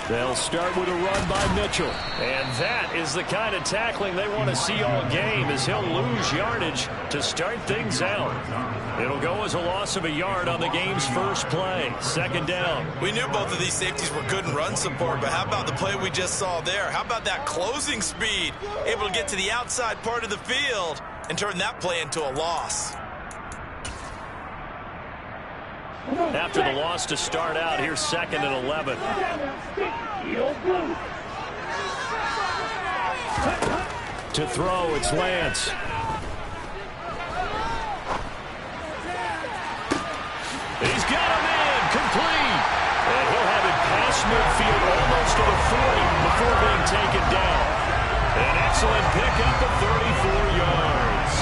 They'll start with a run by Mitchell. And that is the kind of tackling they want to see all game, as he'll lose yardage to start things out. It'll go as a loss of a yard on the game's first play. Second down. We knew both of these safeties were good in run support, but how about the play we just saw there? How about that closing speed? Able to get to the outside part of the field and turn that play into a loss. After the loss to start out, here's 2nd and 11. To throw, it's Lance. He's got him in, complete. And he'll have it past midfield, almost to the 40 before being taken down. An excellent pickup of 34 yards.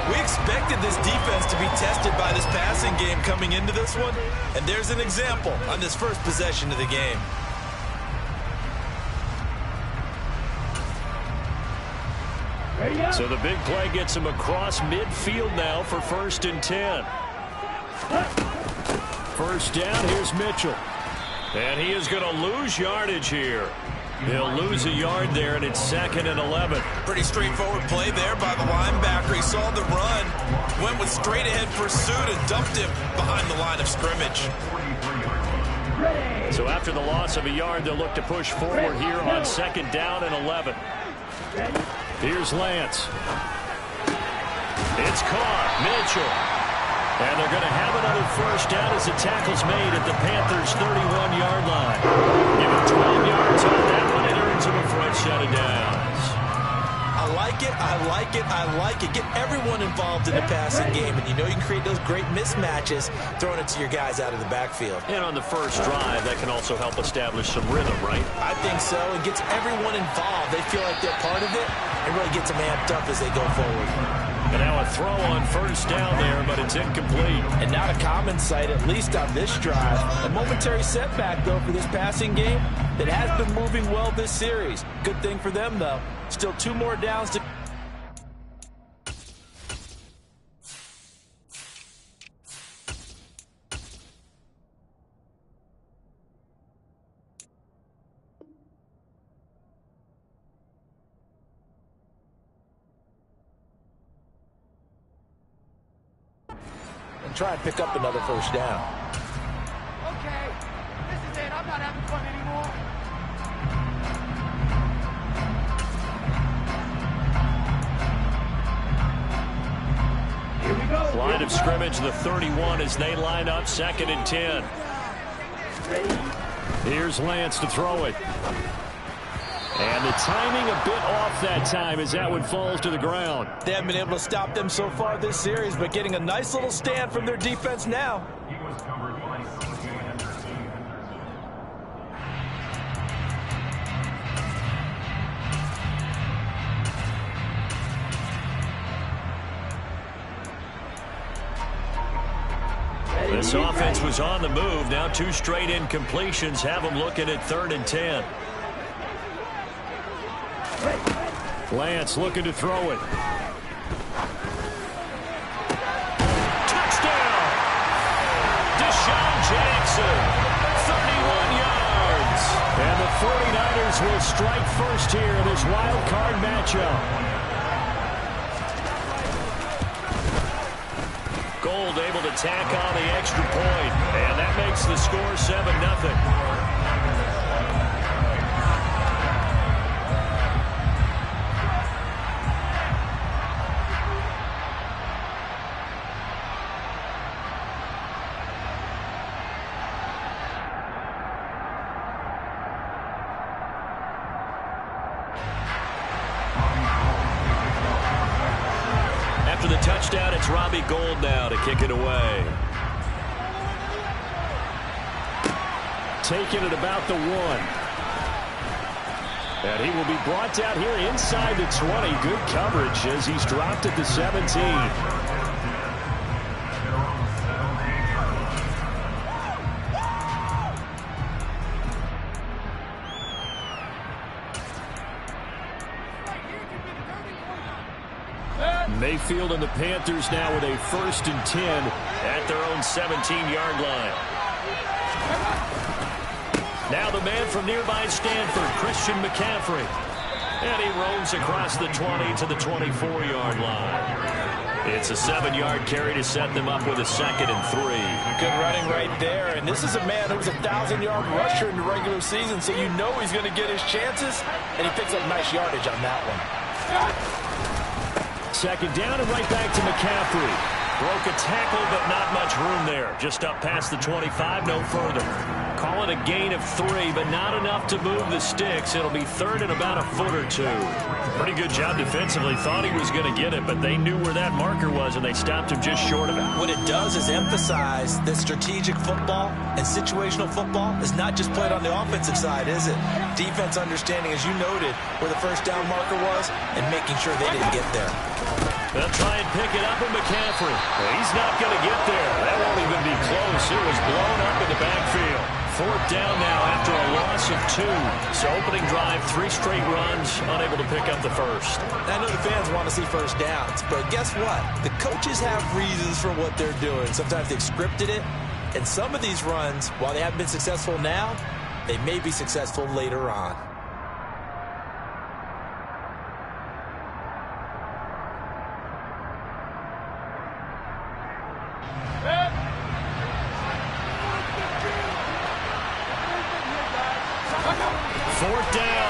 We expected this defense to be tested by this passing game coming into this one, and there's an example on this first possession of the game. So the big play gets him across midfield now for 1st and 10. First down, here's Mitchell. And he is going to lose yardage here. He'll lose a yard there, and it's 2nd and 11. Pretty straightforward play there by the linebacker. He saw the run, went with straight-ahead pursuit, and dumped him behind the line of scrimmage. So after the loss of a yard, they'll look to push forward here on 2nd down and 11. Here's Lance. It's caught. Mitchell. And they're going to have another first down as the tackle's made at the Panthers' 31-yard line. Give him 12 yards on that one. It earns him a fresh set of downs. I like it, I like it, I like it. Get everyone involved in the passing game, and you know you can create those great mismatches throwing it to your guys out of the backfield. And on the first drive, that can also help establish some rhythm, right? I think so. It gets everyone involved. They feel like they're part of it, and really gets them amped up as they go forward. And now a throw on first down there, but it's incomplete. And not a common sight, at least on this drive. A momentary setback, though, for this passing game that has been moving well this series. Good thing for them, though. Still 2 more downs to... and try and pick up another first down. Okay, this is it. I'm not having fun anymore. Here we go. Line of scrimmage, the 31, as they line up 2nd and 10. Here's Lance to throw it. And the timing a bit off that time as that one falls to the ground. They haven't been able to stop them so far this series, but getting a nice little stand from their defense now. This offense was on the move. Now 2 straight incompletions have them looking at 3rd and 10. Lance looking to throw it. Touchdown! Deshaun Jackson, 31 yards. And the 49ers will strike first here in this wild card matchup. Gold able to tack on the extra point, and that makes the score 7-0. After the touchdown, it's Robbie Gould now to kick it away. Taking it about the 1. And he will be brought down here inside the 20. Good coverage as he's dropped at the 17. Mayfield and the Panthers now with a 1st and 10 at their own 17-yard line. Now the man from nearby Stanford, Christian McCaffrey. And he roams across the 20 to the 24-yard line. It's a 7-yard carry to set them up with a 2nd and 3. Good running right there. And this is a man who was a 1,000-yard rusher in the regular season, so you know he's going to get his chances. And he picks up nice yardage on that one. 2nd down and right back to McCaffrey. Broke a tackle, but not much room there. Just up past the 25, no further. Call it a gain of 3, but not enough to move the sticks. It'll be 3rd and about a foot or 2. Pretty good job defensively. Thought he was going to get it, but they knew where that marker was, and they stopped him just short of it. What it does is emphasize that strategic football and situational football is not just played on the offensive side, is it? Defense understanding, as you noted, where the 1st down marker was and making sure they didn't get there. They'll try and pick it up with McCaffrey. He's not going to get there. That won't even be close. It was blown up in the backfield. 4th down now after a loss of 2. So opening drive, 3 straight runs, unable to pick up the 1st. I know the fans want to see 1st downs, but guess what? The coaches have reasons for what they're doing. Sometimes they've scripted it, and some of these runs, while they haven't been successful now, they may be successful later on.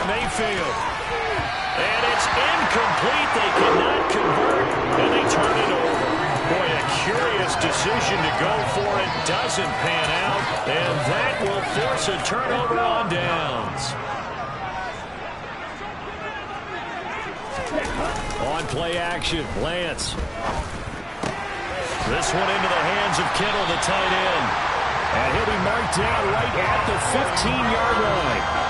Mayfield. And it's incomplete. They cannot convert, and they turn it over. Boy, a curious decision to go for it. Doesn't pan out, and that will force a turnover on downs. On play action, Lance. This one into the hands of Kittle, the tight end. And he'll be marked down right at the 15-yard line.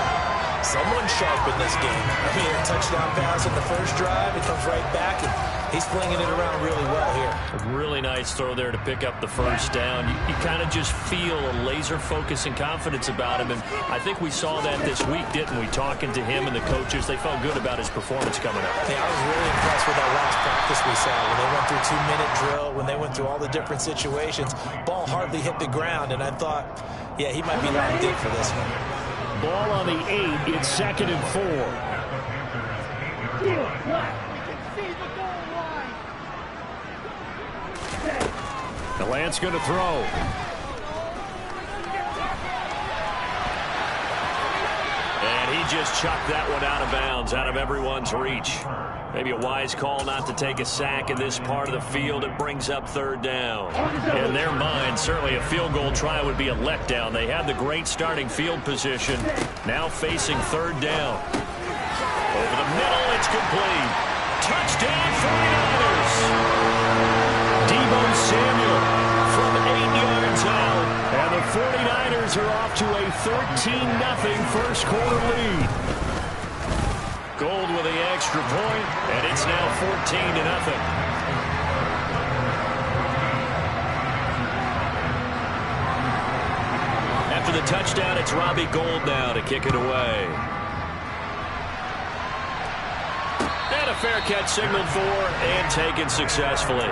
Someone sharp in this game. I mean, a touchdown pass in the 1st drive. It comes right back, and he's flinging it around really well here. A really nice throw there to pick up the 1st down. You kind of just feel a laser focus and confidence about him, and I think we saw that this week, didn't we? Talking to him and the coaches, they felt good about his performance coming up. Yeah, I was really impressed with that last practice we saw when they went through 2-minute drill, when they went through all the different situations. Ball hardly hit the ground, and I thought, yeah, he might be locked in for this one. Ball on the 8. It's 2nd and 4. The Lance going to throw. And he just chucked that one out of bounds, out of everyone's reach. Maybe a wise call not to take a sack in this part of the field. It brings up 3rd down. In their mind, certainly a field goal try would be a letdown. They had the great starting field position. Now facing 3rd down. Over the middle, it's complete. Touchdown, 49ers. Deebo Samuel from 8 yards out. And the 49ers are off to a 13-0 first quarter lead. Gold with the extra point, and it's now 14-0. After the touchdown, it's Robbie Gould now to kick it away. And a fair catch signaled for and taken successfully.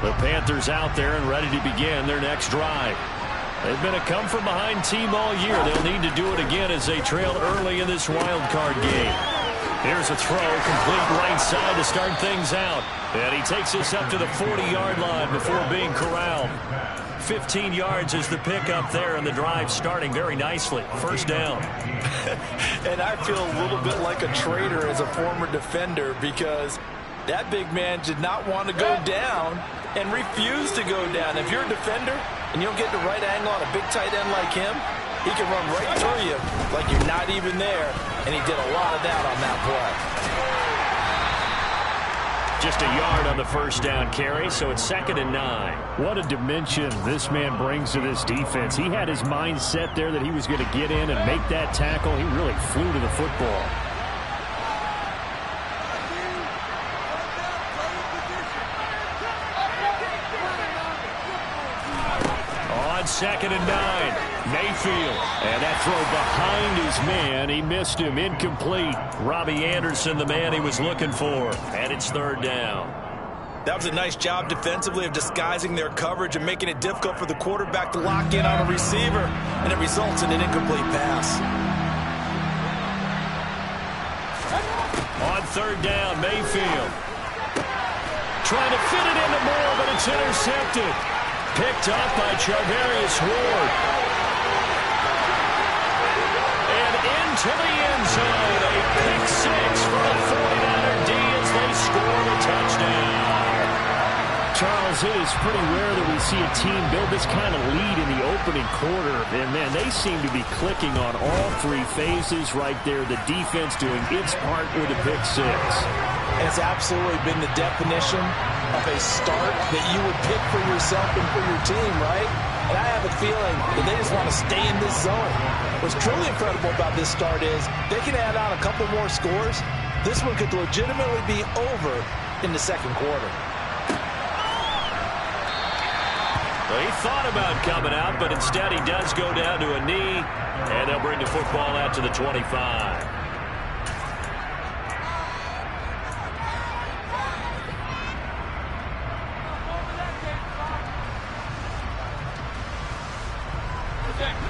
The Panthers out there and ready to begin their next drive. They've been a come-from-behind team all year. They'll need to do it again as they trail early in this wild card game. Here's a throw, complete right side to start things out. And he takes us up to the 40-yard line before being corralled. 15 yards is the pickup there, and the drive starting very nicely. 1st down. And I feel a little bit like a traitor as a former defender because that big man did not want to go down and refused to go down. If you're a defender and you don't get the right angle on a big tight end like him, he can run right through you like you're not even there, and he did a lot of that on that play. Just a yard on the 1st down carry, so it's 2nd and 9. What a dimension this man brings to this defense. He had his mind set there that he was going to get in and make that tackle. He really flew to the football. 2nd and 9. Mayfield. And that throw behind his man. He missed him. Incomplete. Robbie Anderson, the man he was looking for. And it's 3rd down. That was a nice job defensively of disguising their coverage and making it difficult for the quarterback to lock in on a receiver. And it results in an incomplete pass. On 3rd down, Mayfield. Trying to fit it into Moore, but it's intercepted. Picked up by Charvarius Ward. And into the end zone. A pick 6 for the 49er D as they score the touchdown. Charles, it is pretty rare that we see a team build this kind of lead in the opening quarter. And, man, they seem to be clicking on all 3 phases right there. The defense doing its part with a pick 6. And it's absolutely been the definition of a start that you would pick for yourself and for your team, right? And I have a feeling that they just want to stay in this zone. What's truly incredible about this start is they can add on a couple more scores. This one could legitimately be over in the 2nd quarter. Well, he thought about coming out, but instead he does go down to a knee, and they'll bring the football out to the 25.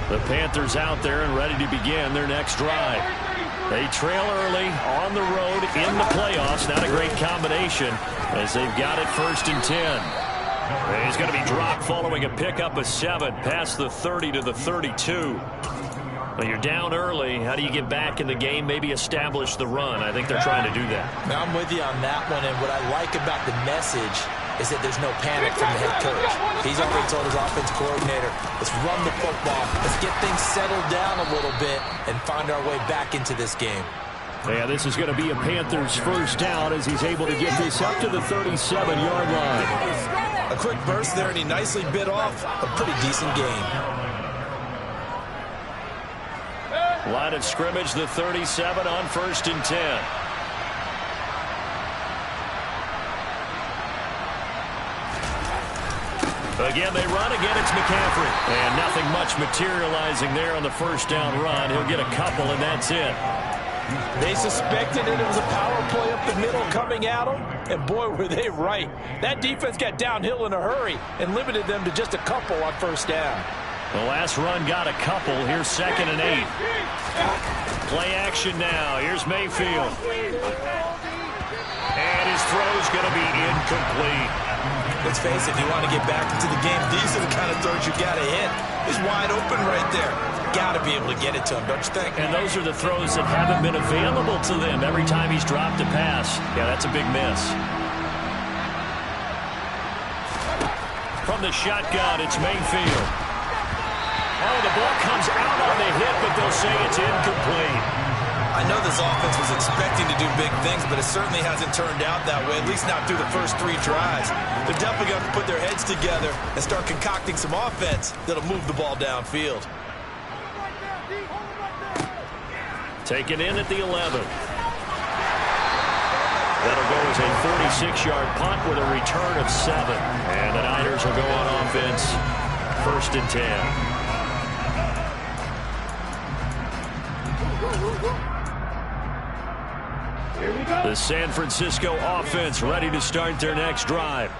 The Panthers out there and ready to begin their next drive. They trail early on the road in the playoffs. Not a great combination as they've got it 1st and 10. He's going to be dropped following a pickup of 7 past the 30 to the 32. Well, you're down early. How do you get back in the game? Maybe establish the run. I think they're trying to do that. I'm with you on that one, and what I like about the message is that there's no panic from the head coach. He's already told his offensive coordinator, let's run the football, let's get things settled down a little bit and find our way back into this game. Yeah, this is going to be a Panthers 1st down as he's able to get this up to the 37-yard line. A quick burst there, and he nicely bit off a pretty decent gain. Line of scrimmage, the 37 on 1st and 10. Again, they run. Again, it's McCaffrey. And nothing much materializing there on the 1st down run. He'll get a couple, and that's it. They suspected it was a power play up the middle coming at them, and boy, were they right. That defense got downhill in a hurry and limited them to just a couple on 1st down. The last run got a couple. Here's 2nd and 8. Play action now. Here's Mayfield. And his throw's going to be incomplete. Let's face it, if you want to get back into the game, these are the kind of throws you got to hit. He's wide open right there. Got to be able to get it to him, don't you think? And those are the throws that haven't been available to them every time he's dropped a pass. Yeah, that's a big miss. From the shotgun, it's Mayfield. Oh, the ball comes out on the hit, but they'll say it's incomplete. I know this offense was expecting to do big things, but it certainly hasn't turned out that way, at least not through the first 3 drives. They're definitely going to put their heads together and start concocting some offense that'll move the ball downfield. Taken in at the 11. That'll go as a 46-yard punt with a return of 7. And the Niners will go on offense 1st and 10. The San Francisco offense ready to start their next drive.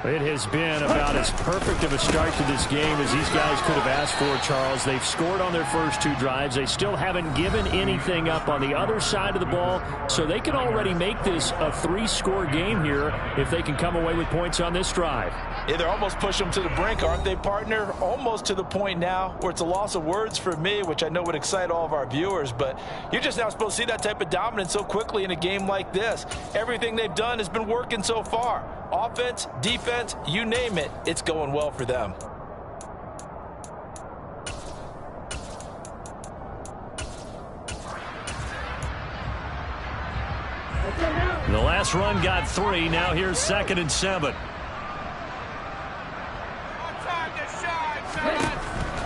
It has been about as perfect of a start to this game as these guys could have asked for, Charles. They've scored on their first 2 drives. They still haven't given anything up on the other side of the ball, so they can already make this a 3-score game here if they can come away with points on this drive. Yeah, they're almost pushing them to the brink, aren't they, partner? Almost to the point now where it's a loss of words for me, which I know would excite all of our viewers, but you're just now supposed to see that type of dominance so quickly in a game like this. Everything they've done has been working so far. Offense, defense, you name it, it's going well for them. The last run got 3. Now here's 2nd and 7.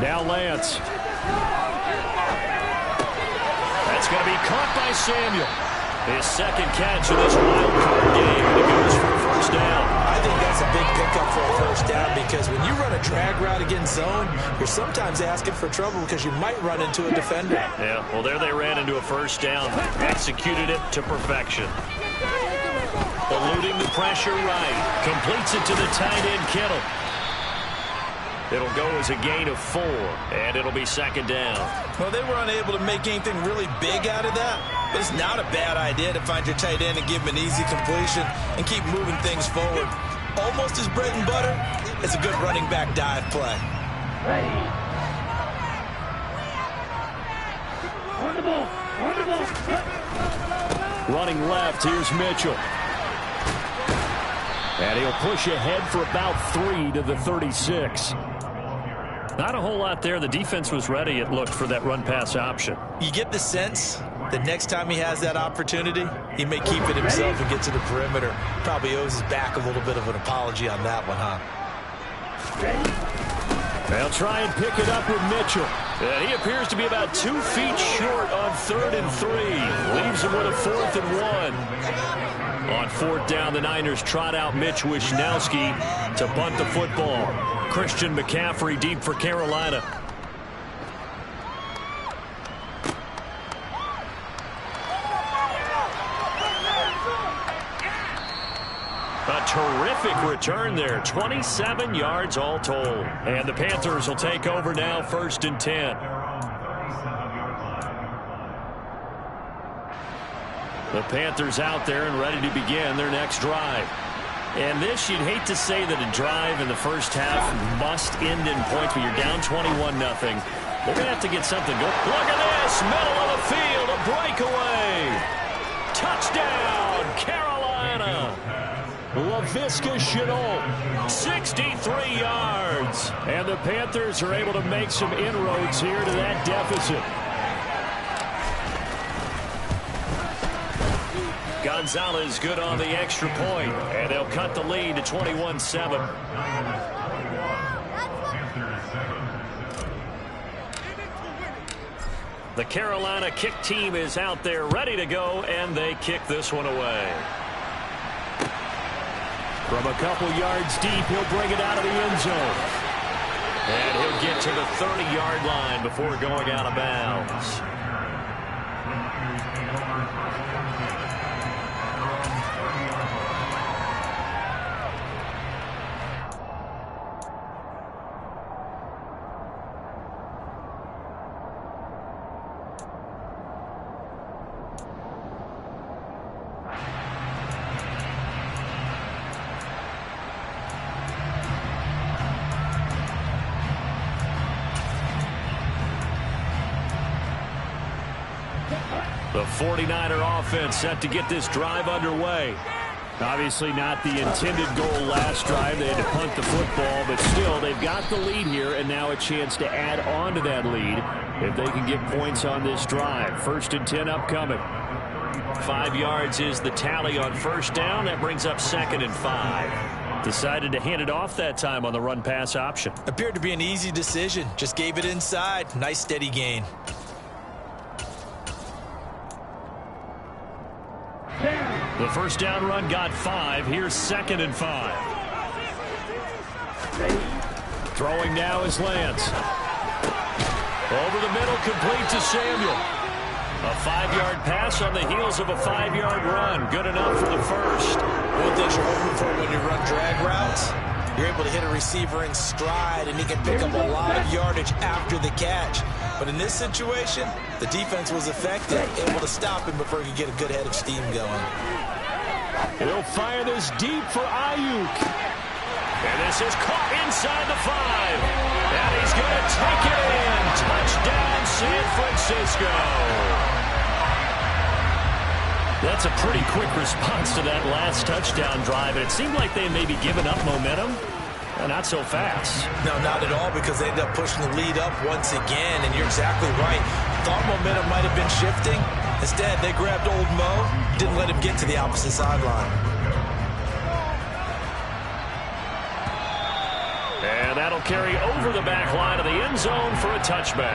Now Lance. That's going to be caught by Samuel. His 2nd catch of this wild card game, and it goes for a 1st down. I think that's a big pickup for a first down, because when you run a drag route against zone, you're sometimes asking for trouble because you might run into a defender. Yeah, well, there they ran into a first down. Executed it to perfection. Eluding the pressure right. Completes it to the tight end, Kittle. It'll go as a gain of 4, and it'll be second down. Well, they were unable to make anything really big out of that, but it's not a bad idea to find your tight end and give him an easy completion and keep moving things forward. Almost as bread and butter as a good running back dive play. Running left, here's Mitchell. And he'll push ahead for about 3 to the 36. Not a whole lot there. The defense was ready, it looked, for that run-pass option. You get the sense that next time he has that opportunity, he may keep it himself and get to the perimeter. Probably owes his back a little bit of an apology on that one, huh? They'll try and pick it up with Mitchell. And he appears to be about 2 feet short on 3rd and 3. Leaves him with a 4th and 1. On 4th down, the Niners trot out Mitch Wishnowski to punt the football. Christian McCaffrey deep for Carolina. A terrific return there. 27 yards all told. And the Panthers will take over now, 1st and 10. The Panthers out there and ready to begin their next drive. And this, you'd hate to say that a drive in the first half must end in points, but you're down 21-0. They're going to have to get something going. Look at this, middle of the field, a breakaway. Touchdown, Carolina. Laviska Shenault, 63 yards. and the Panthers are able to make some inroads here to that deficit. Gonzalez good on the extra point, and they'll cut the lead to 21-7. The Carolina kick team is out there ready to go, and they kick this one away. From a couple yards deep, he'll bring it out of the end zone. And he'll get to the 30-yard line before going out of bounds. The 49er offense set to get this drive underway. Obviously not the intended goal last drive. They had to punt the football, but still they've got the lead here, and now a chance to add on to that lead if they can get points on this drive. 1st and 10 upcoming. 5 yards is the tally on 1st down. That brings up 2nd and 5. Decided to hand it off that time on the run-pass option. Appeared to be an easy decision. Just gave it inside. Nice steady gain. The 1st down run got 5. Here's 2nd and 5. Throwing now is Lance. Over the middle, complete to Samuel. A 5-yard pass on the heels of a 5-yard run. Good enough for the first. One thing you're hoping for when you run drag routes, you're able to hit a receiver in stride, and he can pick up a lot of yardage after the catch. But in this situation, the defense was effective, able to stop him before he could get a good head of steam going. He'll fire this deep for Ayuk. And this is caught inside the 5. And he's going to take it in. Touchdown, San Francisco. That's a pretty quick response to that last touchdown drive. And it seemed like they may be giving up momentum. Not so fast. No, not at all, because they ended up pushing the lead up once again. And you're exactly right. Thought momentum might have been shifting. Instead, they grabbed old Mo, didn't let him get to the opposite sideline. And that'll carry over the back line of the end zone for a touchback.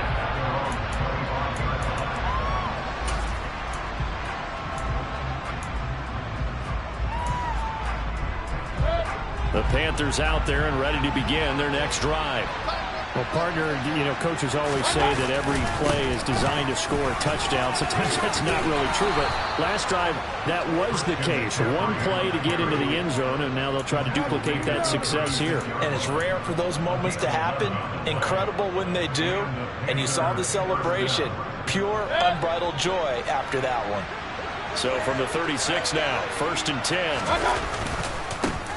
The Panthers out there and ready to begin their next drive. Well, partner, coaches always say that every play is designed to score a touchdown. Sometimes that's not really true, but last drive, that was the case. One play to get into the end zone, and now they'll try to duplicate that success here. And it's rare for those moments to happen. Incredible when they do. And you saw the celebration. Pure, unbridled joy after that one. So from the 36 now, 1st and 10.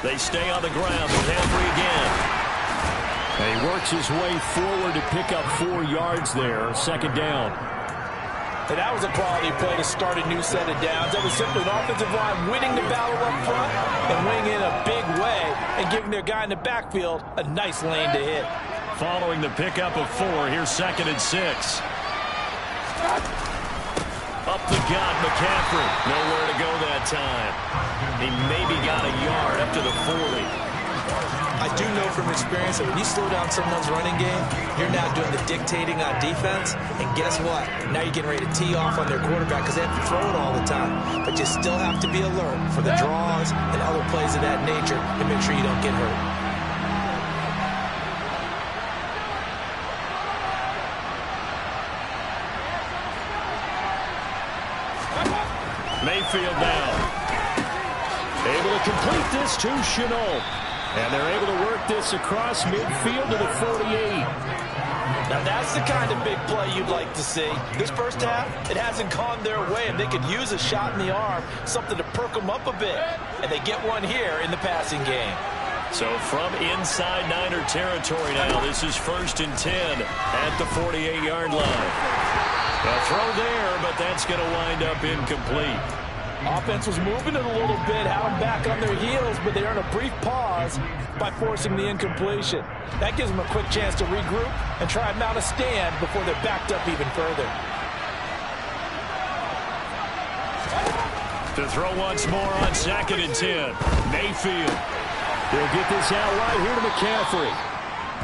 They stay on the ground. McCaffrey again. And he works his way forward to pick up 4 yards there. 2nd down. And that was a quality play to start a new set of downs. That was simply an offensive line winning the battle up front and winning in a big way and giving their guy in the backfield a nice lane to hit. Following the pickup of 4, here's 2nd and 6. Up the gut, McCaffrey. Nowhere to go that time. He maybe got a yard up to the 40. I do know from experience that when you slow down someone's running game, you're now doing the dictating on defense. And guess what? Now you're getting ready to tee off on their quarterback because they have to throw it all the time. But you still have to be alert for the draws and other plays of that nature to make sure you don't get hurt. Mayfield now. Able to complete this to Chenault. And they're able to work this across midfield to the 48. Now that's the kind of big play you'd like to see. This first half, it hasn't gone their way, and they could use a shot in the arm, something to perk them up a bit. And they get one here in the passing game. So from inside Niner territory now, this is 1st and 10 at the 48-yard line. A throw there, but that's going to wind up incomplete. Offense was moving it a little bit, had them back on their heels, but they earned a brief pause by forcing the incompletion. That gives them a quick chance to regroup and try and mount a stand before they're backed up even further. To throw once more on 2nd and 10. Mayfield. They'll get this out right here to McCaffrey.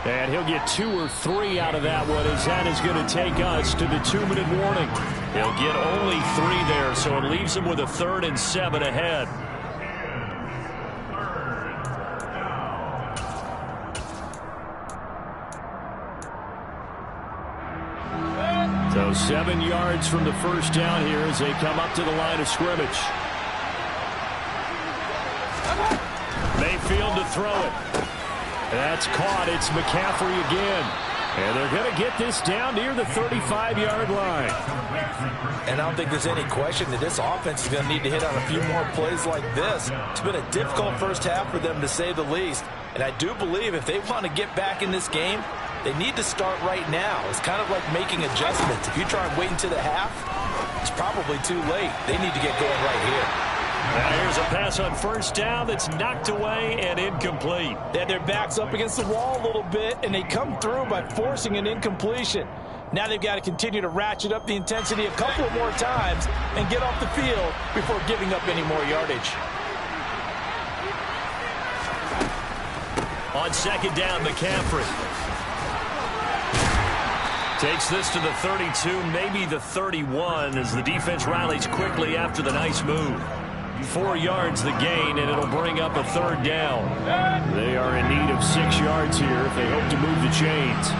And he'll get 2 or 3 out of that one, as that is going to take us to the 2-minute warning. He'll get only 3 there, so it leaves him with a 3rd and 7 ahead. So 7 yards from the first down here as they come up to the line of scrimmage. Mayfield to throw it. That's caught. It's McCaffrey again. And they're going to get this down near the 35-yard line. And I don't think there's any question that this offense is going to need to hit on a few more plays like this. It's been a difficult first half for them, to say the least. And I do believe if they want to get back in this game, they need to start right now. It's kind of like making adjustments. If you try and wait until the half, it's probably too late. They need to get going right here. Now here's a pass on 1st down that's knocked away and incomplete. They had their backs up against the wall a little bit, and they come through by forcing an incompletion. Now they've got to continue to ratchet up the intensity a couple of more times and get off the field before giving up any more yardage. On 2nd down, McCaffrey takes this to the 32, maybe the 31, as the defense rallies quickly after the nice move. 4 yards the gain, and it'll bring up a 3rd down. They are in need of 6 yards here if they hope to move the chains.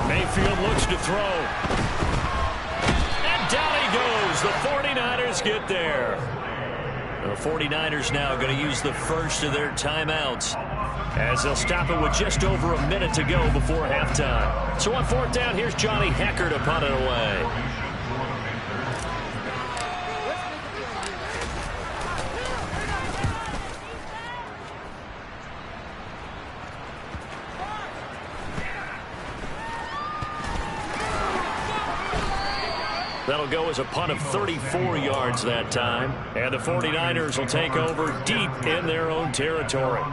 Mayfield looks to throw. And down he goes. The 49ers get there. The 49ers now going to use the first of their timeouts, as they'll stop it with just over a minute to go before halftime. So on 4th down, here's Johnny Hecker to punt it away. That'll go as a punt of 34 yards that time. And the 49ers will take over deep in their own territory.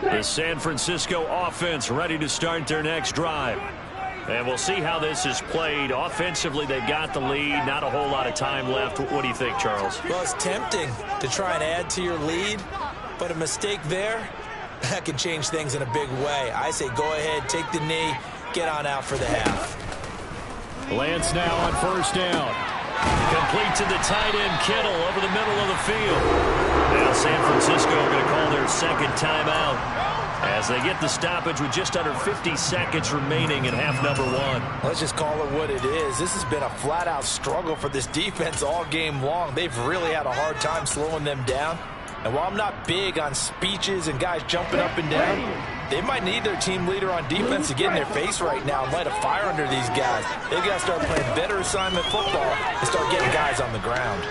The San Francisco offense ready to start their next drive. And we'll see how this is played. Offensively, they've got the lead. Not a whole lot of time left. What do you think, Charles? Well, it's tempting to try and add to your lead, but a mistake there, that can change things in a big way. I say go ahead, take the knee, get on out for the half. Lance now on first down. Complete to the tight end, Kittle, over the middle of the field. Now San Francisco going to call their second timeout as they get the stoppage with just under 50 seconds remaining in half number one. Let's just call it what it is. This has been a flat-out struggle for this defense all game long. They've really had a hard time slowing them down. And while I'm not big on speeches and guys jumping up and down, they might need their team leader on defense to get in their face right now and light a fire under these guys. They've got to start playing better assignment football and start getting guys on the ground.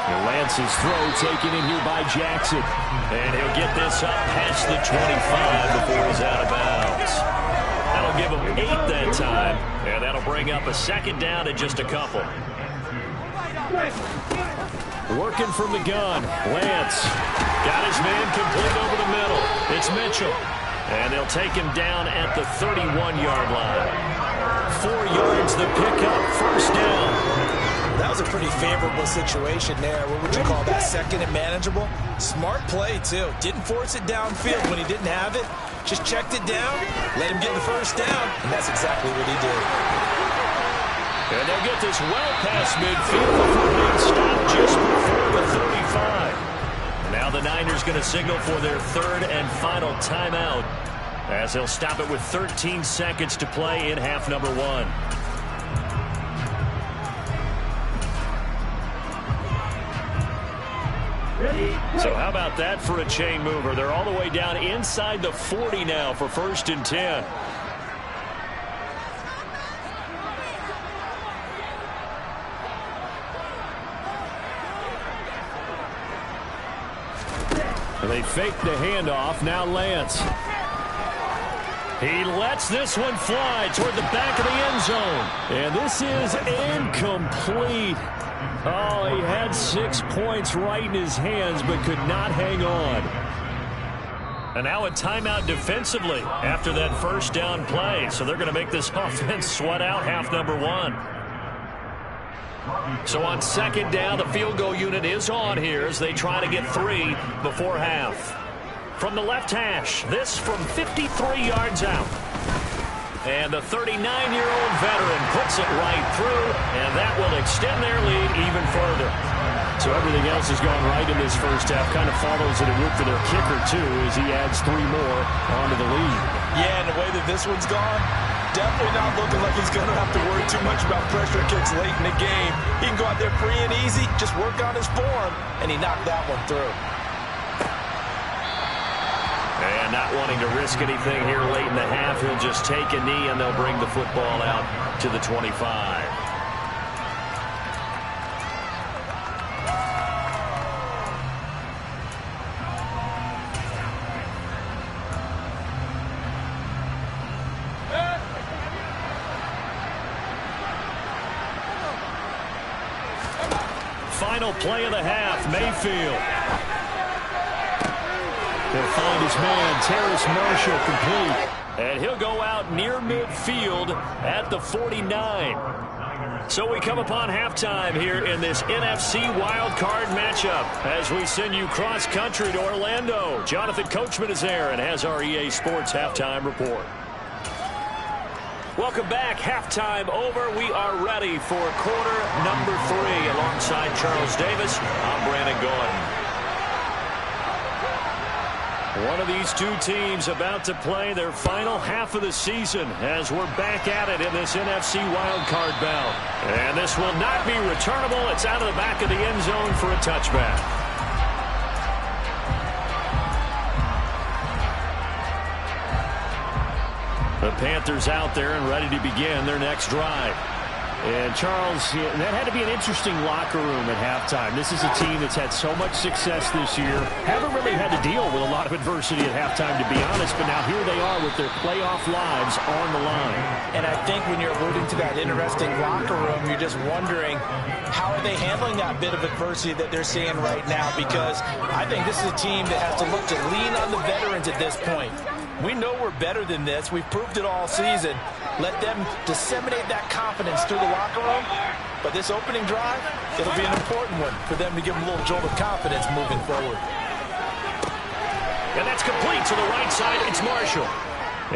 And Lance's throw taken in here by Jackson. And he'll get this up past the 25 before he's out of bounds. That'll give him 8 that time, and that'll bring up a second down and just a couple. Working from the gun, Lance. Got his man complete over the middle. It's Mitchell. And they'll take him down at the 31-yard line. 4 yards the pickup, first down. That was a pretty favorable situation there. What would you call that? Second and manageable? Smart play, too. Didn't force it downfield when he didn't have it. Just checked it down, let him get the first down, and that's exactly what he did. And they'll get this well past midfield before being stopped just before the 35. Now the Niners going to signal for their third and final timeout as they'll stop it with 13 seconds to play in half number one. So how about that for a chain mover? They're all the way down inside the 40 now for first and 10. They fake the handoff. Now Lance. He lets this one fly toward the back of the end zone. And this is incomplete. Oh, he had 6 points right in his hands, but could not hang on. And now a timeout defensively after that first down play. So they're going to make this offense sweat out half number one. So on second down, the field goal unit is on here as they try to get 3 before half. From the left hash, this from 53 yards out. And the 39-year-old veteran puts it right through, and that will extend their lead even further. So everything else has gone right in this first half. Kind of follows it with for their kicker, too, as he adds 3 more onto the lead. Yeah, and the way that this one's gone, definitely not looking like he's going to have to worry too much about pressure kicks late in the game. He can go out there free and easy, just work on his form, and he knocked that one through. And not wanting to risk anything here late in the half, he'll just take a knee, and they'll bring the football out to the 25. Final play of the half, Mayfield. He'll find his man, Terrace Marshall, complete. And he'll go out near midfield at the 49. So we come upon halftime here in this NFC Wildcard matchup as we send you cross-country to Orlando. Jonathan Coachman is there and has our EA Sports halftime report. Welcome back. Halftime over. We are ready for quarter number 3. Alongside Charles Davis, I'm Brandon Gordon. One of these two teams about to play their final half of the season as we're back at it in this NFC wildcard bout. And this will not be returnable. It's out of the back of the end zone for a touchback. The Panthers out there and ready to begin their next drive. And, Charles, that had to be an interesting locker room at halftime. This is a team that's had so much success this year. Haven't really had to deal with a lot of adversity at halftime, to be honest. But now here they are with their playoff lives on the line. And I think when you're alluding to that interesting locker room, you're just wondering, how are they handling that bit of adversity that they're seeing right now? Because I think this is a team that has to look to lean on the veterans at this point. We know we're better than this. We've proved it all season. Let them disseminate that confidence through the locker room. But this opening drive, it'll be an important one for them to give them a little jolt of confidence moving forward. And that's complete to the right side. It's Marshall.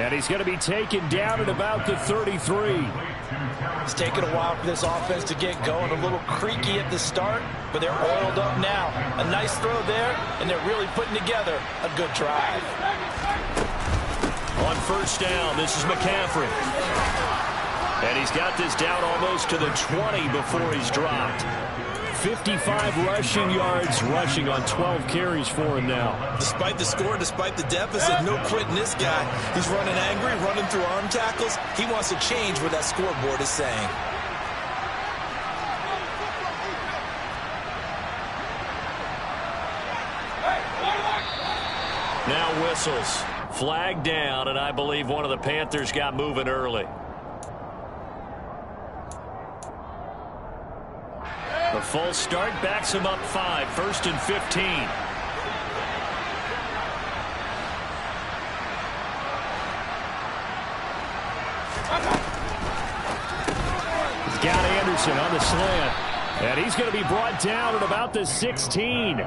And he's going to be taken down at about the 33. It's taken a while for this offense to get going. A little creaky at the start, but they're oiled up now. A nice throw there, and they're really putting together a good drive. On first down, this is McCaffrey. And he's got this down almost to the 20 before he's dropped. 55 rushing yards, rushing on 12 carries for him now. Despite the score, despite the deficit, no quitting this guy. He's running angry, running through arm tackles. He wants to change what that scoreboard is saying. Now whistles. Flag down, and I believe one of the Panthers got moving early. The false start backs him up 5, 1st and 15. He's got Anderson on the slant. And he's going to be brought down at about the 16.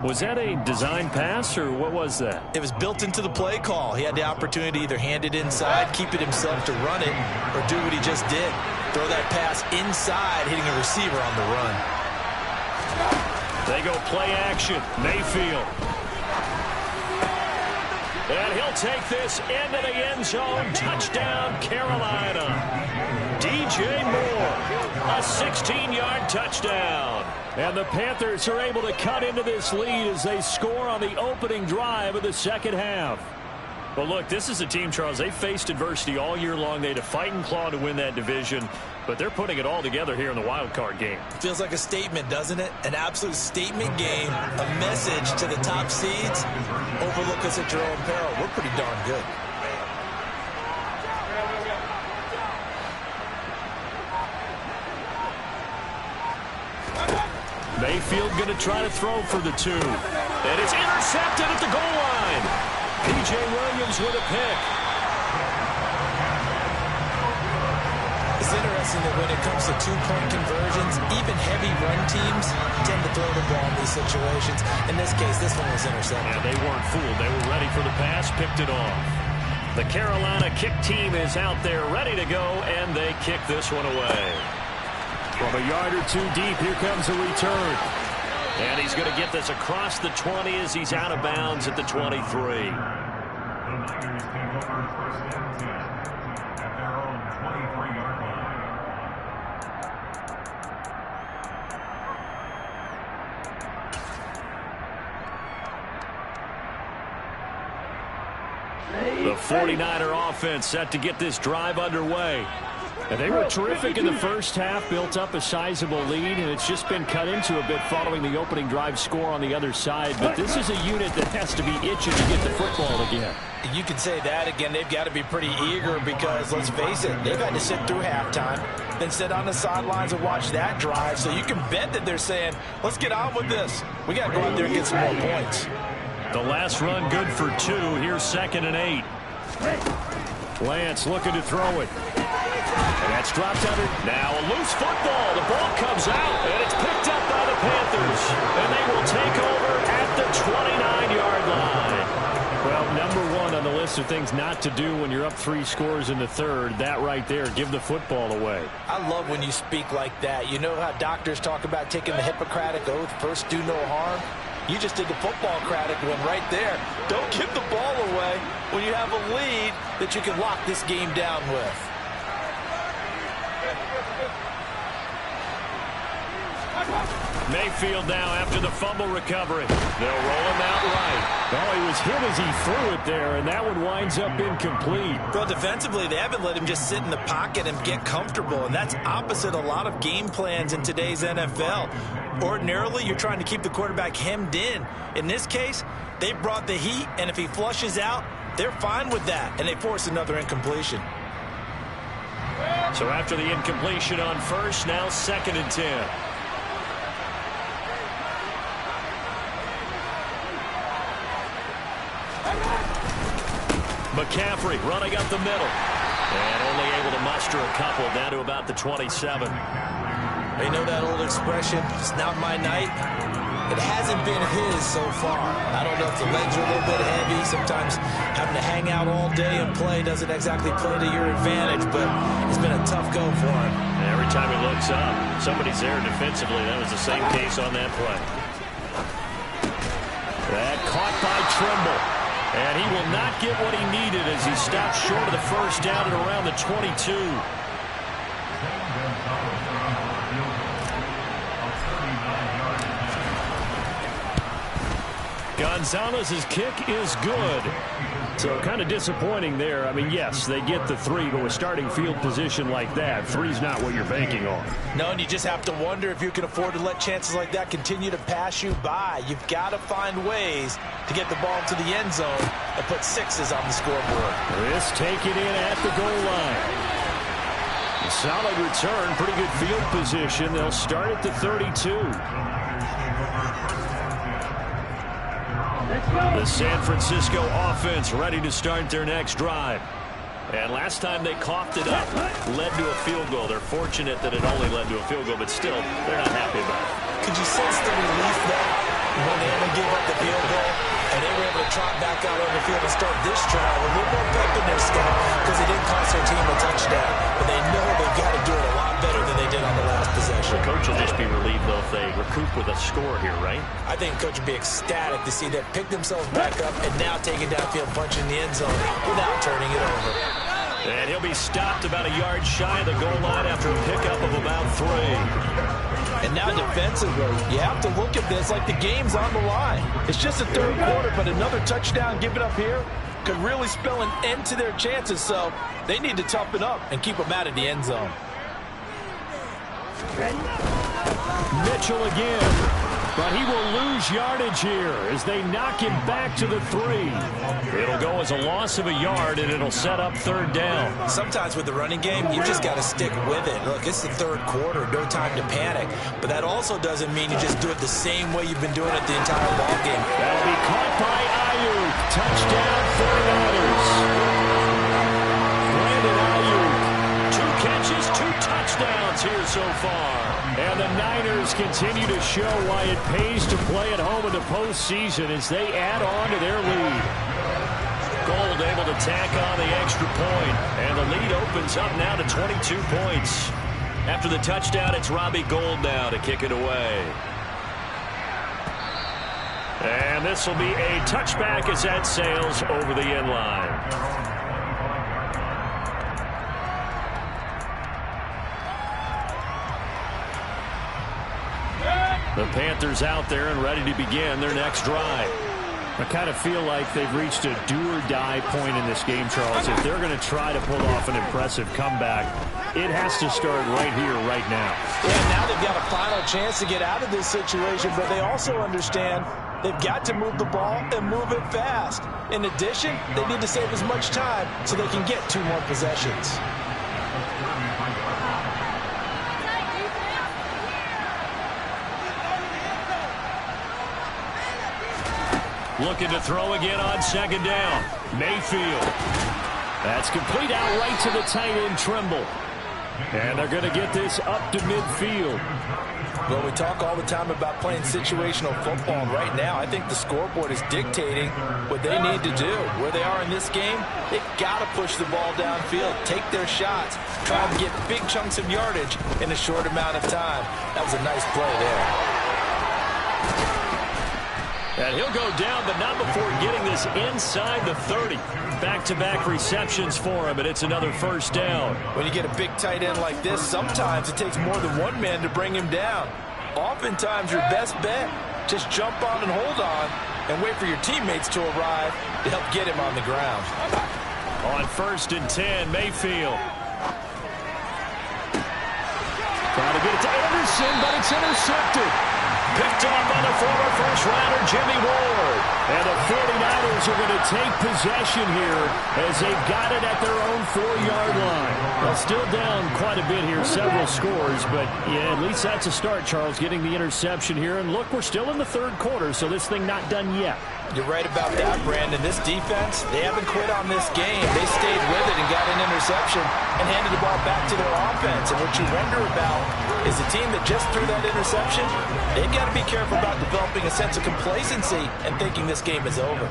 Was that a design pass, or what was that? It was built into the play call. He had the opportunity to either hand it inside, keep it himself to run it, or do what he just did. Throw that pass inside, hitting a receiver on the run. They go play action. Mayfield. And he'll take this into the end zone. Touchdown, Carolina. DJ Moore. A 16-yard touchdown. And the Panthers are able to cut into this lead as they score on the opening drive of the second half. Well, look, this is a team, Charles, they faced adversity all year long. They had to fight and claw to win that division, but they're putting it all together here in the wild card game. Feels like a statement, doesn't it? An absolute statement game, a message to the top seeds. Overlook us at your own peril. We're pretty darn good. Mayfield going to try to throw for the 2. And it's intercepted at the goal line. P.J. Williams with a pick. It's interesting that when it comes to two-point conversions, even heavy run teams tend to throw the ball in these situations. In this case, this one was intercepted. Yeah, they weren't fooled. They were ready for the pass, picked it off. The Carolina kick team is out there ready to go, and they kick this one away. From a yard or 2 deep, here comes a return. And he's going to get this across the 20 as he's out of bounds at the 23. The 49er offense set to get this drive underway. And they were terrific in the first half, built up a sizable lead, and it's just been cut into a bit following the opening drive score on the other side. But this is a unit that has to be itching to get the football again. You can say that again. They've got to be pretty eager because, let's face it, they've had to sit through halftime, then sit on the sidelines and watch that drive. So you can bet that they're saying, let's get on with this. We got to go out there and get some more points. The last run good for 2. Here's 2nd and 8. Lance looking to throw it. And that's dropped under. Now a loose football. The ball comes out, and it's picked up by the Panthers. And they will take over at the 29-yard line. Well, number 1 on the list of things not to do when you're up 3 scores in the third. That right there, give the football away. I love when you speak like that. You know how doctors talk about taking the Hippocratic Oath, first do no harm? You just did the football-cratic one right there. Don't give the ball away when you have a lead that you can lock this game down with. Mayfield now after the fumble recovery. They'll roll him out right. Oh, he was hit as he threw it there, and that one winds up incomplete. Well, defensively, they haven't let him just sit in the pocket and get comfortable, and that's opposite a lot of game plans in today's NFL. Ordinarily, you're trying to keep the quarterback hemmed in. In this case, they brought the heat, and if he flushes out, they're fine with that, and they force another incompletion. So after the incompletion on first, now 2nd and 10. McCaffrey running up the middle. And only able to muster a couple down to about the 27. You know that old expression, it's not my night? It hasn't been his so far. I don't know if the legs are a little bit heavy. Sometimes having to hang out all day and play doesn't exactly play to your advantage, but it's been a tough go for him. And every time he looks up, somebody's there defensively. That was the same case on that play. That caught by Trimble. And he will not get what he needed as he stopped short of the first down at around the 22. Gonzalez's kick is good. So kind of disappointing there. I mean, yes, they get the 3, but with starting field position like that, 3's not what you're banking on. No, and you just have to wonder if you can afford to let chances like that continue to pass you by. You've got to find ways to get the ball to the end zone and put 6s on the scoreboard. This take it in at the goal line. A solid return, pretty good field position. They'll start at the 32. The San Francisco offense ready to start their next drive. And last time they coughed it up, led to a field goal. They're fortunate that it only led to a field goal, but still, they're not happy about it. Could you sense the relief there when they had to give up the field goal and they were able to trot back out on the field and start this drive with a little more pep in their step because they didn't cost their team a touchdown, but they know they've got to do it a lot better than they did on the last possession. The coach will just be relieved, though, if they recoup with a score here, right? I think coach would be ecstatic to see them pick themselves back up and now take it downfield, punch in the end zone without turning it over. And he'll be stopped about a yard shy of the goal line after a pickup of about 3. And now defensively, you have to look at this like the game's on the line. It's just the third quarter, but another touchdown given up here could really spell an end to their chances. So they need to toughen up and keep them out of the end zone. Mitchell again. But he will lose yardage here as they knock him back to the 3. It'll go as a loss of a yard, and it'll set up third down. Sometimes with the running game, you just got to stick with it. Look, it's the third quarter, no time to panic. But that also doesn't mean you just do it the same way you've been doing it the entire ball game. That'll be caught by Ayuk. Touchdown, 49ers. Brandon Ayuk. 2 catches, 2 touchdowns here so far. And the Niners continue to show why it pays to play at home in the postseason as they add on to their lead. Gold able to tack on the extra point, and the lead opens up now to 22 points. After the touchdown, it's Robbie Gould now to kick it away. And this will be a touchback as that sails over the end line. The Panthers out there and ready to begin their next drive. I kind of feel like they've reached a do-or-die point in this game, Charles. If they're going to try to pull off an impressive comeback, it has to start right here, right now. Yeah, now they've got a final chance to get out of this situation, but they also understand they've got to move the ball and move it fast. In addition, they need to save as much time so they can get 2 more possessions. Looking to throw again on second down. Mayfield. That's complete out right to the tight end, Trimble. And they're going to get this up to midfield. Well, we talk all the time about playing situational football. Right now, I think the scoreboard is dictating what they need to do. Where they are in this game, they've got to push the ball downfield, take their shots, try to get big chunks of yardage in a short amount of time. That was a nice play there. And he'll go down, but not before getting this inside the 30. Back-to-back receptions for him, and it's another first down. When you get a big tight end like this, sometimes it takes more than one man to bring him down. Oftentimes, your best bet, just jump on and hold on and wait for your teammates to arrive to help get him on the ground. On 1st and 10, Mayfield. Trying to get it to Anderson, but it's intercepted. Picked off by the former first-rounder, Jimmy Ward. And the 49ers are going to take possession here as they've got it at their own 4-yard line. Well, still down quite a bit here, several scores, but yeah, at least that's a start, Charles, getting the interception here. And look, we're still in the third quarter, so this thing not done yet. You're right about that, Brandon. This defense, they haven't quit on this game. They stayed with it and got an interception and handed the ball back to their offense. And what you wonder about is the team that just threw that interception, they've got to be careful about developing a sense of complacency and thinking this game is over.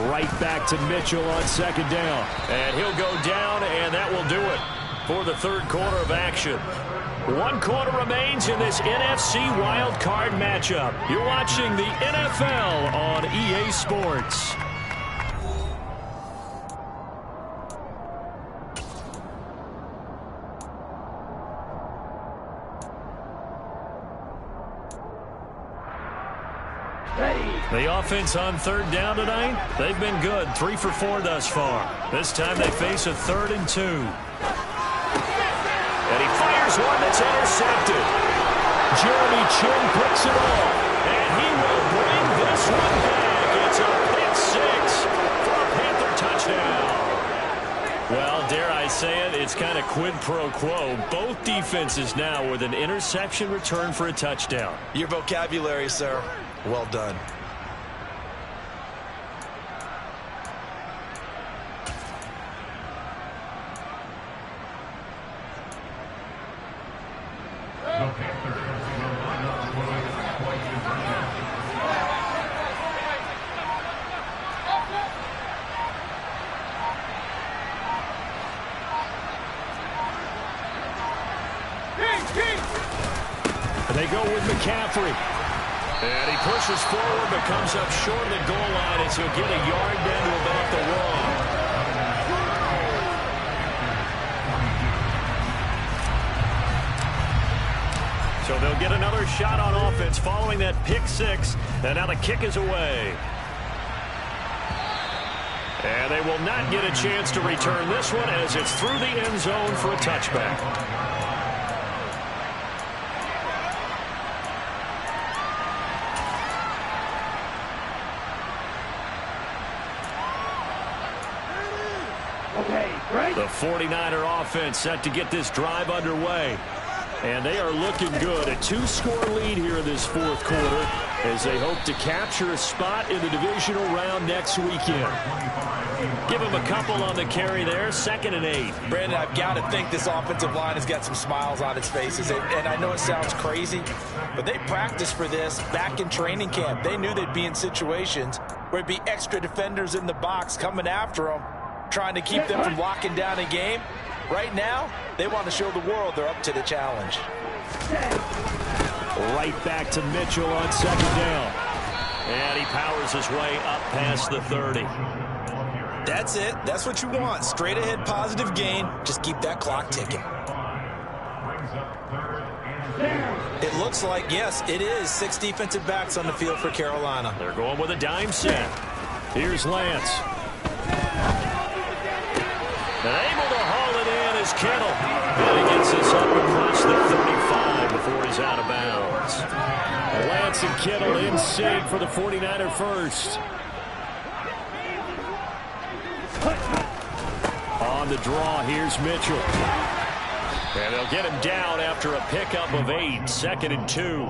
Right back to Mitchell on second down. And he'll go down, and that will do it for the third quarter of action. 1 quarter remains in this NFC Wildcard matchup. You're watching the NFL on EA Sports. The offense on third down tonight, they've been good. 3 for 4 thus far. This time they face a 3rd and 2. And he fires one that's intercepted. Jeremy Chin picks it off. And he will bring this one back. It's a pick 6 for a Panther touchdown. Well, dare I say it, it's kind of quid pro quo. Both defenses now with an interception return for a touchdown. Your vocabulary, sir. Well done. They go with McCaffrey. And he pushes forward but comes up short of the goal line as he'll get a yard down to about the 1. So they'll get another shot on offense following that pick 6. And now the kick is away. And they will not get a chance to return this one as it's through the end zone for a touchback. The 49er offense set to get this drive underway. And they are looking good. A 2-score lead here in this 4th quarter as they hope to capture a spot in the divisional round next weekend. Give him a couple on the carry there. 2nd and 8. Brandon, I've got to think this offensive line has got some smiles on its faces. And I know it sounds crazy, but they practiced for this back in training camp. They knew they'd be in situations where it'd be extra defenders in the box coming after them, trying to keep them from locking down a game. Right now, they want to show the world they're up to the challenge. Right back to Mitchell on 2nd down. And he powers his way up past the 30. That's it. That's what you want. Straight ahead positive gain. Just keep that clock ticking. It looks like, yes, it is 6 defensive backs on the field for Carolina. They're going with a dime set. Here's Lance. And able to haul it in is Kittle. And he gets this up across the 35 before he's out of bounds. Lance and Kittle in sync for the 49er first. On the draw, here's Mitchell. And they'll get him down after a pickup of 8. 2nd and 2.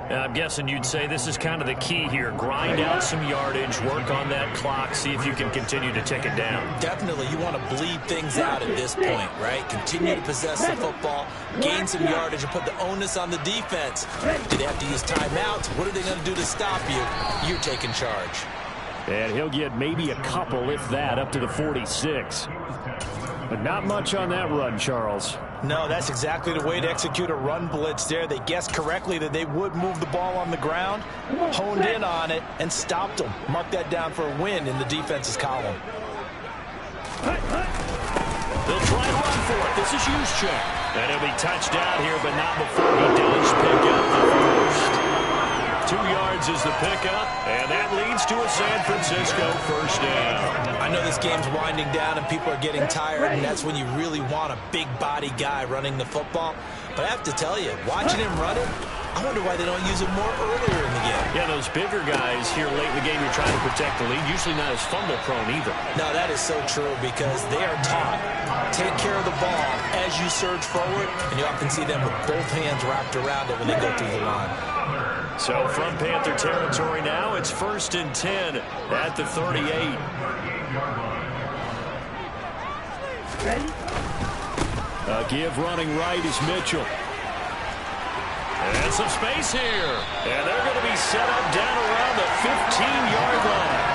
I'm guessing you'd say this is kind of the key here. Grind out some yardage, work on that clock, see if you can continue to tick it down. Definitely. You want to bleed things out at this point, right? Continue to possess the football, gain some yardage, and put the onus on the defense. Do they have to use timeouts? What are they going to do to stop you? You're taking charge. And he'll get maybe a couple, if that, up to the 46. But not much on that run, Charles. No, that's exactly the way to execute a run blitz there. They guessed correctly that they would move the ball on the ground, honed in on it, and stopped them. Mark that down for a win in the defense's column. They'll try to run for it. This is Juszczyk. And he'll be touched down here, but not before he does pick up the first. 2 yards is the pickup, and that leads to a San Francisco first down. I know this game's winding down and people are getting tired, and that's when you really want a big body guy running the football. But I have to tell you, watching him run it, I wonder why they don't use it more earlier in the game. Yeah, those bigger guys here late in the game, you're trying to protect the lead. Usually not as fumble prone either. No, that is so true because they are taught. Take care of the ball as you surge forward, and you often see them with both hands wrapped around it when they go through the line. So from Panther territory now, it's 1st and 10 at the 38. A give running right is Mitchell. And some space here. And they're going to be set up down around the 15-yard line.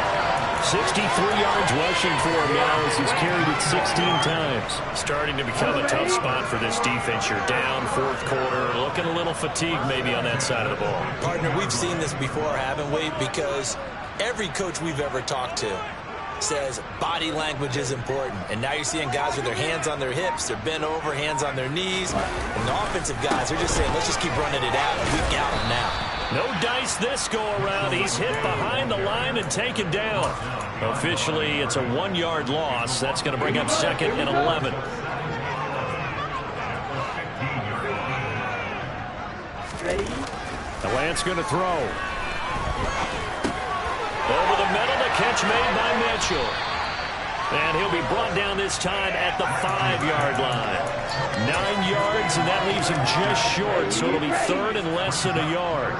63 yards rushing for him now as he's carried it 16 times. Starting to become a tough spot for this defense. You're down 4th quarter. Looking a little fatigued maybe on that side of the ball. Partner, we've seen this before, haven't we? Because every coach we've ever talked to says body language is important. And now you're seeing guys with their hands on their hips, they're bent over, hands on their knees. And the offensive guys, they're just saying, let's just keep running it out, and we've got them now. No dice this go-around. He's hit behind the line and taken down. Officially, it's a 1-yard loss. That's going to bring up 2nd and 11. The Lance going to throw. Over the middle, the catch made by Mitchell. And he'll be brought down this time at the 5-yard line. 9 yards, and that leaves him just short, so it'll be 3rd and less than a yard.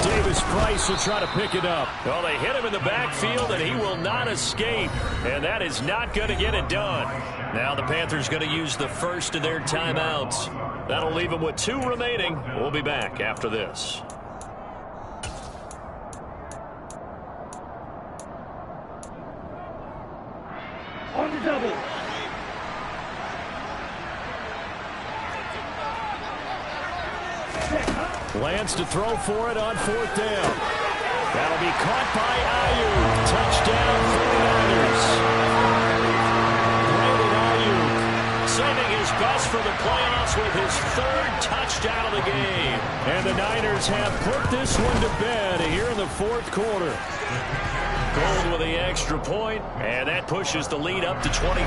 Davis Price will try to pick it up. Well, they hit him in the backfield, and he will not escape. And that is not going to get it done. Now the Panthers going to use the first of their timeouts. That'll leave them with 2 remaining. We'll be back after this. On the double. Lance to throw for it on 4th down. That'll be caught by Ayuk. Touchdown 49ers. Brandon Ayuk Saving his best for the playoffs with his 3rd touchdown of the game. And the Niners have put this one to bed here in the 4th quarter. Gold with the extra point, and that pushes the lead up to 23.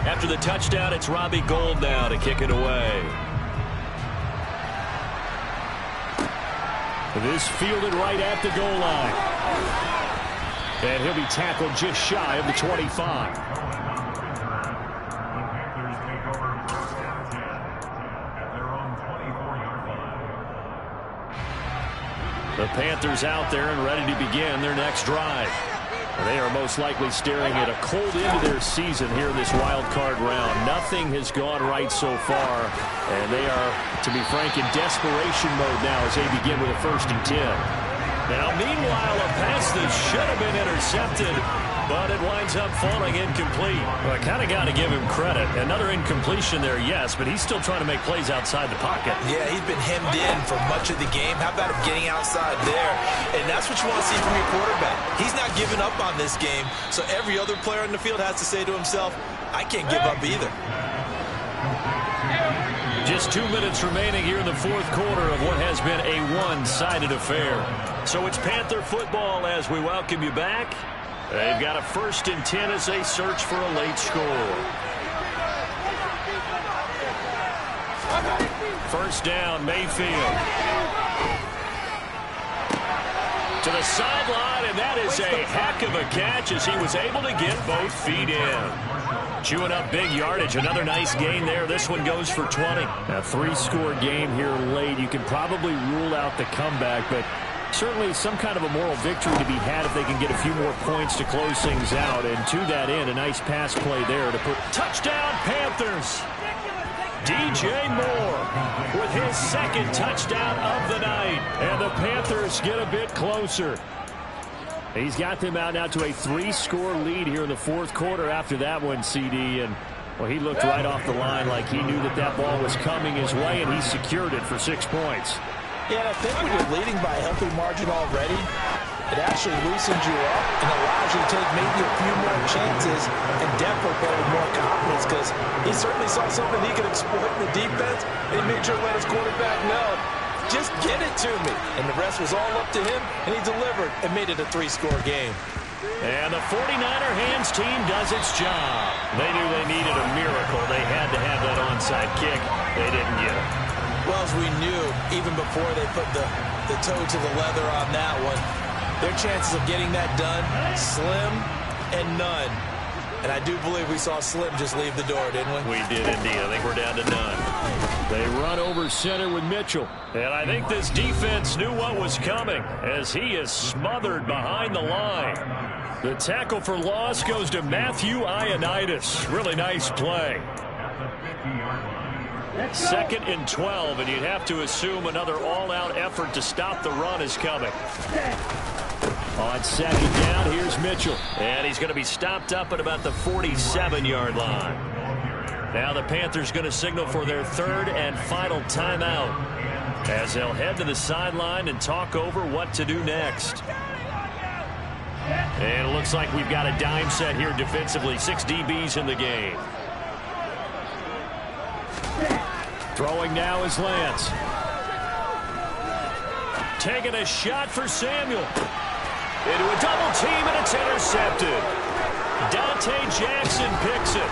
After the touchdown, it's Robbie Gould now to kick it away. This fielded right at the goal line. And he'll be tackled just shy of the 25. The Panthers out there and ready to begin their next drive. They are most likely staring at a cold end to their season here in this wild card round. Nothing has gone right so far, and they are, to be frank, in desperation mode now as they begin with a 1st and 10. Now, meanwhile, a pass that should have been intercepted, but it winds up falling incomplete. Well, I kind of got to give him credit. Another incompletion there, yes, but he's still trying to make plays outside the pocket. Yeah, he's been hemmed in for much of the game. How about him getting outside there? And that's what you want to see from your quarterback. He's not giving up on this game, so every other player in the field has to say to himself, I can't give up either. Just 2 minutes remaining here in the 4th quarter of what has been a one-sided affair. So it's Panther football as we welcome you back. They've got a 1st and 10 as they search for a late score. 1st down, Mayfield. To the sideline, and that is a heck of a catch as he was able to get both feet in. Chewing up big yardage. Another nice gain there. This one goes for 20. A 3-score game here late. You can probably rule out the comeback, but certainly some kind of a moral victory to be had if they can get a few more points to close things out. And to that end, a nice pass play there to put touchdown Panthers. DJ Moore with his 2nd touchdown of the night. And the Panthers get a bit closer. He's got them out now to a 3-score lead here in the 4th quarter after that one, CD. And, well, he looked right off the line like he knew that that ball was coming his way, and he secured it for 6 points. Yeah, and I think when you're leading by a healthy margin already, it actually loosens you up and allows you to take maybe a few more chances and definitely play with more confidence because he certainly saw something he could exploit in the defense, and he made sure to let his quarterback know, just get it to me. And the rest was all up to him, and he delivered and made it a 3-score game. And the 49er hands team does its job. They knew they needed a miracle. They had to have that onside kick. They didn't get it. Well, as we knew, even before they put the toe to the leather on that one, their chances of getting that done, slim and none. And I do believe we saw Slim just leave the door, didn't we? We did indeed. I think we're down to none. They run over center with Mitchell. And I think this defense knew what was coming as he is smothered behind the line. The tackle for loss goes to Matthew Ioannidis. Really nice play. 2nd and 12, and you'd have to assume another all-out effort to stop the run is coming. On 2nd down, here's Mitchell. And he's going to be stopped up at about the 47-yard line. Now the Panthers going to signal for their 3rd and final timeout as they'll head to the sideline and talk over what to do next. And it looks like we've got a dime set here defensively. 6 DBs in the game. Throwing now is Lance. Taking a shot for Samuel. Into a double team, and it's intercepted. Dante Jackson picks it.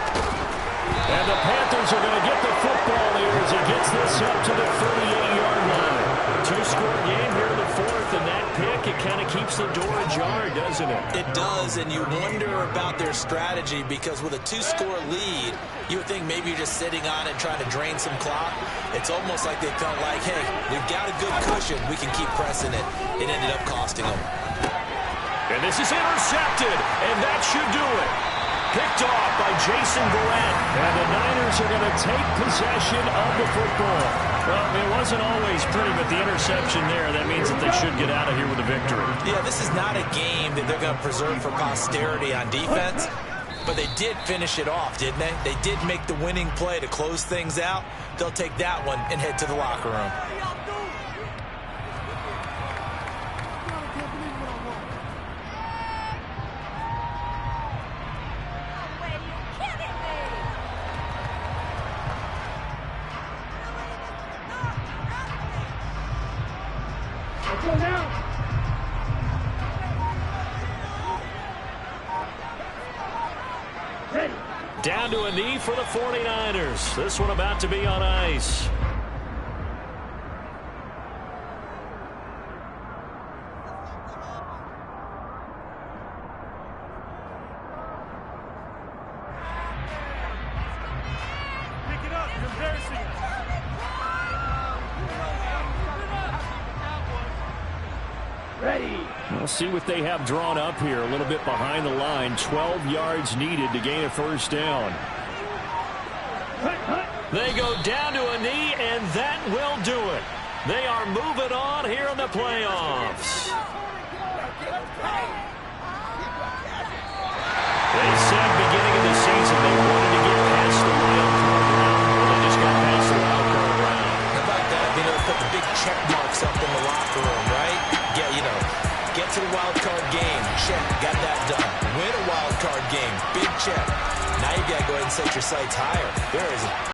And the Panthers are going to get the football here as he gets this up to the 38-yard line. 2-score game here in the 4th, and that pick, it kind of keeps the door ajar, doesn't it? It does, and you wonder about their strategy because with a 2-score lead, you would think maybe you're just sitting on it trying to drain some clock. It's almost like they felt like, hey, we've got a good cushion. We can keep pressing it. It ended up costing them. And this is intercepted, and that should do it. Picked off by Jason Verrett. And the Niners are going to take possession of the football. Well, it wasn't always pretty, but the interception there, that means that they should get out of here with a victory. Yeah, this is not a game that they're going to preserve for posterity on defense, but they did finish it off, didn't they? They did make the winning play to close things out. They'll take that one and head to the locker room. Down to a knee for the 49ers. This one about to be on ice. Pick it up. You're embarrassing us. Ready. We'll see what they have drawn up here. A little bit behind the line. 12 yards needed to gain a 1st down. They go down to a knee, and that will do it. They are moving on here in the playoffs. They said beginning of the season they wanted to get past the wild card round. Well, they just got past the wild card round. How about that? Being able to put the big check marks up in the locker room, right? Yeah, you know, get to the wild card game. Check. Got that done. Win a wild card game. Big check. Now you got to go ahead and set your sights higher. There is